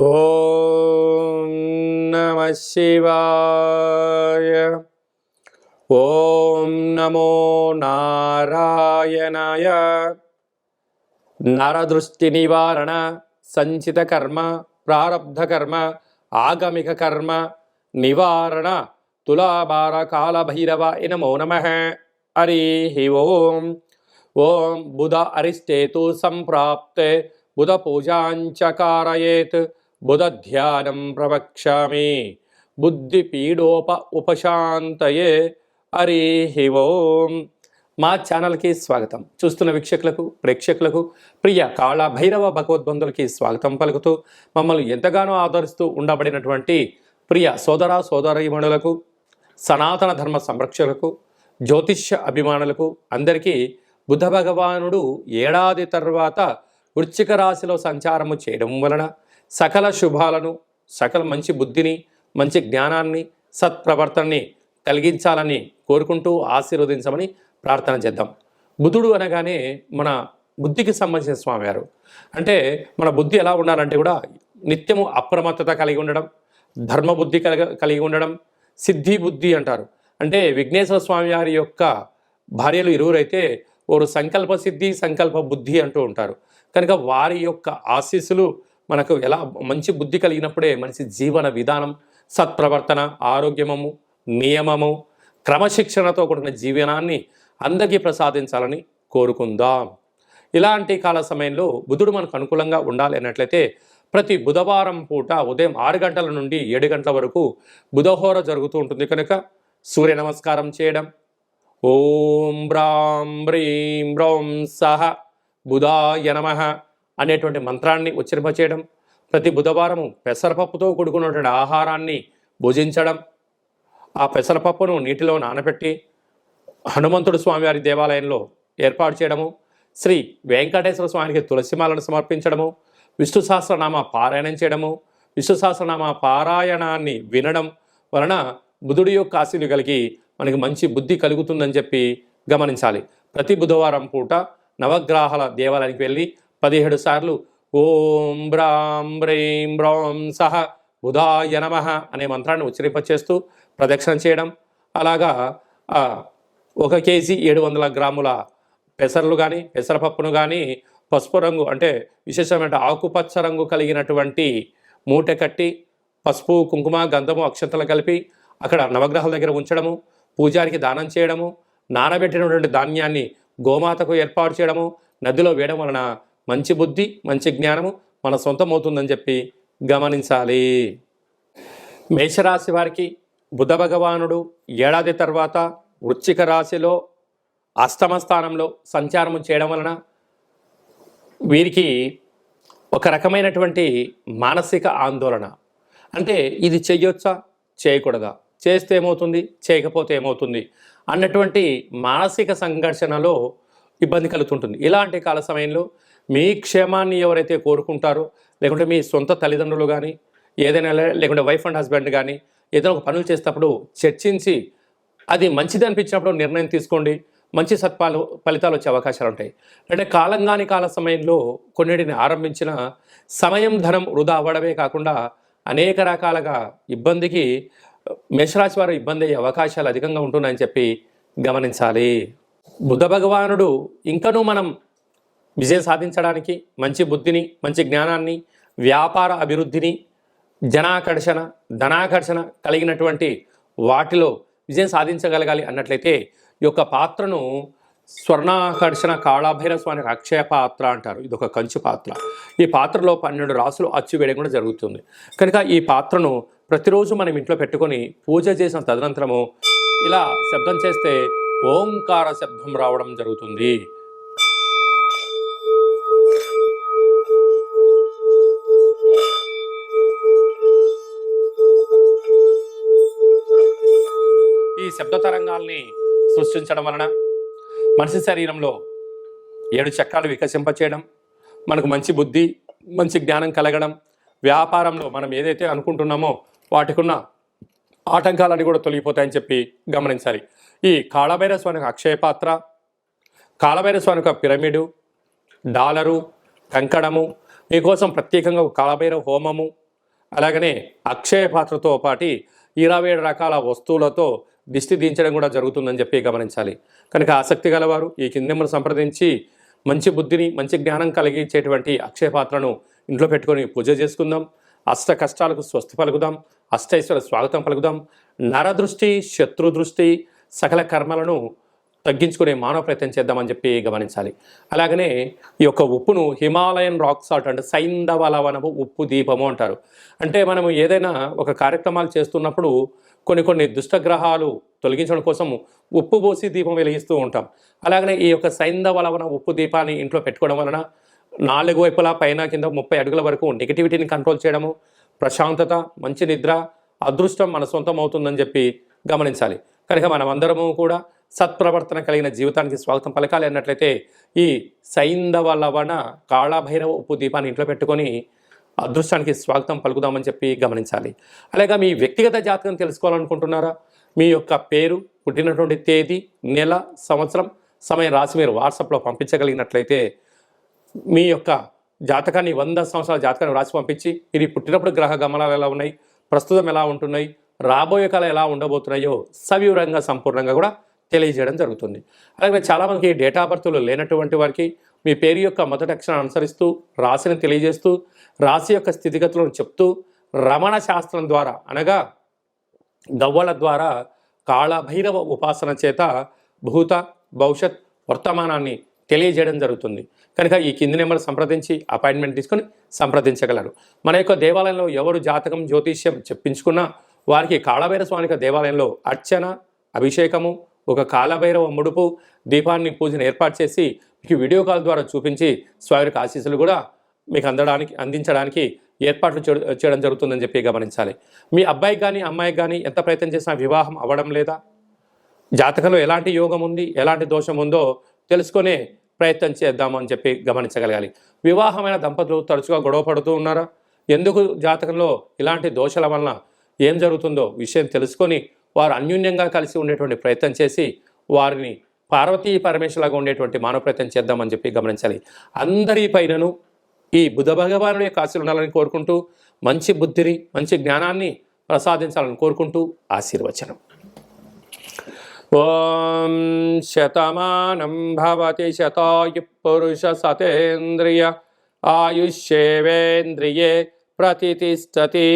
ఓం నమః శివాయ. ఓం నమో నారాయణాయ. నరదృష్టి నివారణ, సంచిత కర్మ, ప్రారబ్ధ కర్మ, ఆగమిక కర్మ నివారణ తులాభార కాళభైరవాయ నమో నమః. హరి ఓం. ఓం బుధ అరిష్టేతు సంప్రాప్తే బుధ పూజాంచ కారయేత్ బుధ ధ్యానం ప్రవక్ష్యామి బుద్ధి పీడోప ఉపశాంతయే. హరి ఓం. మా ఛానల్కి స్వాగతం. చూస్తున్న వీక్షకులకు, ప్రేక్షకులకు, ప్రియ కాళ భైరవ భగవద్బంధులకి స్వాగతం పలుకుతూ మమ్మల్ని ఎంతగానో ఆదరిస్తూ ఉండబడినటువంటి ప్రియ సోదర సోదరీమణులకు, సనాతన ధర్మ సంరక్షకులకు, జ్యోతిష్య అభిమానులకు అందరికీ బుధ భగవానుడు ఏడాది తర్వాత వృశ్చిక రాశిలో సంచారము చేయడం వలన సకల శుభాలను, సకల మంచి బుద్ధిని, మంచి జ్ఞానాన్ని, సత్ప్రవర్తనని కలిగించాలని కోరుకుంటూ ఆశీర్వదించమని ప్రార్థన చేద్దాం. బుధుడు అనగానే మన బుద్ధికి సంబంధించిన స్వామివారు. అంటే మన బుద్ధి ఎలా ఉండాలంటే కూడా నిత్యము అప్రమత్తత కలిగి ఉండడం, ధర్మబుద్ధి కలిగి ఉండడం, సిద్ధి బుద్ధి అంటారు. అంటే విఘ్నేశ్వర స్వామి వారి యొక్క భార్యలు ఇరువురైతే వారు సంకల్ప సిద్ధి, సంకల్ప బుద్ధి అంటూ ఉంటారు. కనుక వారి యొక్క ఆశీస్సులు మనకు ఎలా మంచి బుద్ధి కలిగినప్పుడే మనిషి జీవన విధానం, సత్ప్రవర్తన, ఆరోగ్యము, నియమము, క్రమశిక్షణతో కూడిన జీవనాన్ని అందరికీ ప్రసాదించాలని కోరుకుందాం. ఇలాంటి కాల సమయంలో బుధుడు మనకు అనుకూలంగా ఉండాలి అన్నట్లయితే ప్రతి బుధవారం పూట ఉదయం 6 గంటల నుండి 7 గంటల వరకు బుధహోర జరుగుతూ ఉంటుంది. కనుక సూర్య నమస్కారం చేయడం, ఓం బ్రాం బ్రీం బ్రౌం సహ బుధాయ నమః అనేటువంటి మంత్రాన్ని ఉచ్చరింపచేయడం, ప్రతి బుధవారము పెసరపప్పుతో కూడుకున్నటువంటి ఆహారాన్ని భుజించడం, ఆ పెసరపప్పును నీటిలో నానబెట్టి హనుమంతుడు స్వామివారి దేవాలయంలో ఏర్పాటు చేయడము, శ్రీ వెంకటేశ్వర స్వామికి తులసిమాలను సమర్పించడము, విష్ణు సహస్రనామ పారాయణం చేయడము, విష్ణు సహస్రనామ పారాయణాన్ని వినడం వలన బుధుడి యొక్క ఆశీస్సులు కలిగి మనకి మంచి బుద్ధి కలుగుతుందని చెప్పి గమనించాలి. ప్రతి బుధవారం పూట నవగ్రహాల దేవాలయానికి వెళ్ళి 17 సార్లు ఓం బ్రాం బ్రీం బ్రౌం సహ బుధాయ నమః అనే మంత్రాన్ని ఉచ్చరింపచేస్తూ ప్రదక్షిణ చేయడం. అలాగా 1 కేజీ 700 గ్రాముల పెసర్లు కానీ, పెసరపప్పును కానీ పసుపు రంగు అంటే విశేషమైన ఆకుపచ్చ రంగు కలిగినటువంటి మూట కట్టి పసుపు, కుంకుమ, గంధము, అక్షంతలు కలిపి అక్కడ నవగ్రహాల దగ్గర ఉంచడము, పూజారికి దానం చేయడము, నానబెట్టినటువంటి ధాన్యాన్ని గోమాతకు ఏర్పాటు చేయడము, నదిలో వేయడం వలన మంచి బుద్ధి, మంచి జ్ఞానము మన సొంతమవుతుందని చెప్పి గమనించాలి. మేషరాశి వారికి బుధ భగవానుడు ఏడాది తర్వాత వృశ్చిక రాశిలో అష్టమ స్థానంలో సంచారము చేయడం వలన వీరికి ఒక రకమైనటువంటి మానసిక ఆందోళన. అంటే ఇది చెయ్యొచ్చా, చేయకూడదా, చేస్తే ఏమవుతుంది, చేయకపోతే ఏమవుతుంది అన్నటువంటి మానసిక సంఘర్షణలో ఇబ్బంది కలుగుతుంటుంది. ఇలాంటి కాల సమయంలో మీ క్షేమాన్ని ఎవరైతే కోరుకుంటారో, లేకుంటే మీ సొంత తల్లిదండ్రులు కానీ, ఏదైనా లేకుంటే వైఫ్ అండ్ హస్బెండ్ కానీ ఏదైనా ఒక పనులు చేసేటప్పుడు చర్చించి అది మంచిది అనిపించినప్పుడు నిర్ణయం తీసుకోండి. మంచి ఫలితాలు వచ్చే అవకాశాలు ఉంటాయి. అంటే కాల సమయంలో కొన్నిటిని ఆరంభించిన సమయం, ధనం వృధా అవ్వడమే కాకుండా అనేక రకాలుగా ఇబ్బందికి మేషరాశి వారు ఇబ్బంది అయ్యే అవకాశాలు అధికంగా ఉంటున్నాయని చెప్పి గమనించాలి. బుధ భగవానుడు ఇంకనూ మనం విజయం సాధించడానికి మంచి బుద్ధిని, మంచి జ్ఞానాన్ని, వ్యాపార అభివృద్ధిని, జనాకర్షణ, ధనాకర్షణ కలిగినటువంటి వాటిలో విజయం సాధించగలగాలి అన్నట్లయితే ఈ యొక్క పాత్రను స్వర్ణాకర్షణ కాళభైరవ స్వామికి అక్షయ పాత్ర అంటారు. ఇది ఒక కంచు పాత్ర. ఈ పాత్రలో 12 రాసులు అచ్చు వేయడం కూడా జరుగుతుంది. కనుక ఈ పాత్రను ప్రతిరోజు మనం ఇంట్లో పెట్టుకొని పూజ చేసిన తదనంతరము ఇలా శబ్దం చేస్తే ఓంకార శబ్దం రావడం జరుగుతుంది. ఈ శబ్ద తరంగాల్ని సృష్టించడం వలన మనిషి శరీరంలో 7 చక్రాలు వికసింపచేయడం, మనకు మంచి బుద్ధి, మంచి జ్ఞానం కలగడం, వ్యాపారంలో మనం ఏదైతే అనుకుంటున్నామో వాటికున్న ఆటంకాలన్నీ కూడా తొలగిపోతాయని చెప్పి గమనించాలి. ఈ కాళభైరవ స్వామి అక్షయ పాత్ర, కాళభైరవ స్వామి పిరమిడు, డాలరు, కంకణము, మీకోసం ప్రత్యేకంగా కాళభైరవ హోమము, అలాగనే అక్షయ పాత్రతో పాటు 27 రకాల వస్తువులతో దిష్టి దించడం కూడా జరుగుతుందని చెప్పి గమనించాలి. కనుక ఆసక్తి గలవారు ఈ కింది నెంబర్ సంప్రదించి మంచి బుద్ధిని మంచి జ్ఞానం కలిగించేటువంటి అక్షయ పాత్రను ఇంట్లో పెట్టుకొని పూజ చేసుకుందాం. అష్ట కష్టాలకు స్వస్తి పలుకుదాం, అష్టైశ్వర్య స్వాగతం పలుకుదాం. నరదృష్టి, శత్రు దృష్టి, సకల కర్మలను తగ్గించుకునే మానవ ప్రయత్నం చేద్దామని చెప్పి గమనించాలి. అలాగనే ఈ యొక్క ఉప్పును హిమాలయన్ రాక్ సాల్ట్ అంటే సైంధవ లవణము ఉప్పు దీపము అంటారు. అంటే మనము ఏదైనా ఒక కార్యక్రమాలు చేస్తున్నప్పుడు కొన్ని దుష్టగ్రహాలు తొలగించడం కోసం ఉప్పు పోసి దీపం వెలిగిస్తూ ఉంటాం. అలాగనే ఈ యొక్క సైంధవ లవణ ఉప్పు దీపాన్ని ఇంట్లో పెట్టుకోవడం వలన 4 వైపులా పైన కింద 30 అడుగుల వరకు నెగిటివిటీని కంట్రోల్ చేయడము, ప్రశాంతత, మంచి నిద్ర, అదృష్టం మన సొంతం అవుతుందని చెప్పి గమనించాలి. కనుక మనమందరము కూడా సత్ప్రవర్తన కలిగిన జీవితానికి స్వాగతం పలకాలి అన్నట్లయితే ఈ సైంధవ లవణ కాళభైరవ ఉప్పు దీపాన్ని ఇంట్లో పెట్టుకొని అదృష్టానికి స్వాగతం పలుకుదామని చెప్పి గమనించాలి. అలాగే మీ వ్యక్తిగత జాతకం తెలుసుకోవాలనుకుంటున్నారా? మీ యొక్క పేరు, పుట్టినటువంటి తేదీ, నెల, సంవత్సరం, సమయం రాసి మీరు వాట్సాప్లో పంపించగలిగినట్లయితే మీ యొక్క జాతకాన్ని 100 సంవత్సరాల జాతకాన్ని రాసి పంపించి మీరు పుట్టినప్పుడు గ్రహ గమనాలు ఎలా ఉన్నాయి, ప్రస్తుతం ఎలా ఉంటున్నాయి, రాబోయే కాలం ఎలా ఉండబోతున్నాయో సవివరంగా సంపూర్ణంగా కూడా తెలియజేయడం జరుగుతుంది. అలాగే చాలామందికి డేట్ ఆఫ్ బర్త్లు లేనటువంటి వారికి మీ పేరు యొక్క మొదటి అక్షరాన్ని అనుసరిస్తూ రాశిని తెలియజేస్తూ రాశి యొక్క స్థితిగతులను చెప్తూ రమణ శాస్త్రం ద్వారా అనగా గవ్వల ద్వారా కాళభైరవ ఉపాసన చేత భూత భవిష్యత్ వర్తమానాన్ని తెలియజేయడం జరుగుతుంది. కనుక ఈ కింది నెంబర్ సంప్రదించి అపాయింట్మెంట్ తీసుకొని సంప్రదించగలరు. మన యొక్క దేవాలయంలో ఎవరు జాతకం జ్యోతిష్యం చెప్పించుకున్నా వారికి కాళభైరవ స్వామి దేవాలయంలో అర్చన, అభిషేకము, ఒక కాళభైరవ ముడుపు దీపాన్ని పూజను ఏర్పాటు చేసి మీకు వీడియో కాల్ ద్వారా చూపించి స్వామి ఆశీస్సులు కూడా మీకు అందించడానికి ఏర్పాట్లు చేయడం జరుగుతుందని చెప్పి గమనించాలి. మీ అబ్బాయికి కానీ అమ్మాయికి కానీ ఎంత ప్రయత్నం చేసినా వివాహం అవ్వడం లేదా, జాతకంలో ఎలాంటి యోగం ఉంది, ఎలాంటి దోషం ఉందో తెలుసుకునే ప్రయత్నం చేద్దాము అని చెప్పి గమనించగలగాలి. వివాహమైన దంపతులు తరచుగా గొడవ పడుతూ ఉన్నారా? ఎందుకు జాతకంలో ఇలాంటి దోషాల వలన ఏం జరుగుతుందో విషయం తెలుసుకొని వారు అన్యోన్యంగా కలిసి ఉండేటువంటి ప్రయత్నం చేసి వారిని పార్వతీ పరమేశ్వరులాగా ఉండేటువంటి మానవ ప్రయత్నం చేద్దామని చెప్పి గమనించాలి. అందరి పైనను ఈ బుధ భగవానుడి యొక్క ఆశీస్సులు ఉండాలని కోరుకుంటూ మంచి బుద్ధిని మంచి జ్ఞానాన్ని ప్రసాదించాలని కోరుకుంటూ ఆశీర్వచనం. ఓం శతమానం భవతి శతాయు పురుష సతేంద్రియ ఆయుష్యేవేంద్రియే ప్రతిష్టతి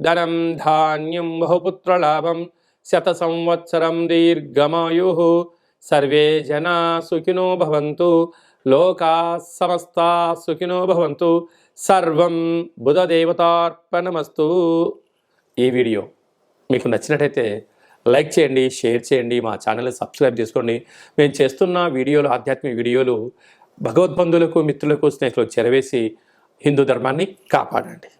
ధనం ధాన్యం బహుపుత్రలాభం శత సంవత్సరం దీర్ఘమాయు సర్వే జనా సుఖినో భవంతు లోకా సమస్తా సుఖినో భవంతు సర్వం బుధదేవతార్పణమస్తు. ఈ వీడియో మీకు నచ్చినట్టయితే లైక్ చేయండి, షేర్ చేయండి, మా ఛానల్ని సబ్స్క్రైబ్ చేసుకోండి. మేము చేస్తున్న వీడియోలు, ఆధ్యాత్మిక వీడియోలు భగవద్బంధువులకు, మిత్రులకు, స్నేహితులకు చేరవేసి హిందూ ధర్మాన్ని కాపాడండి.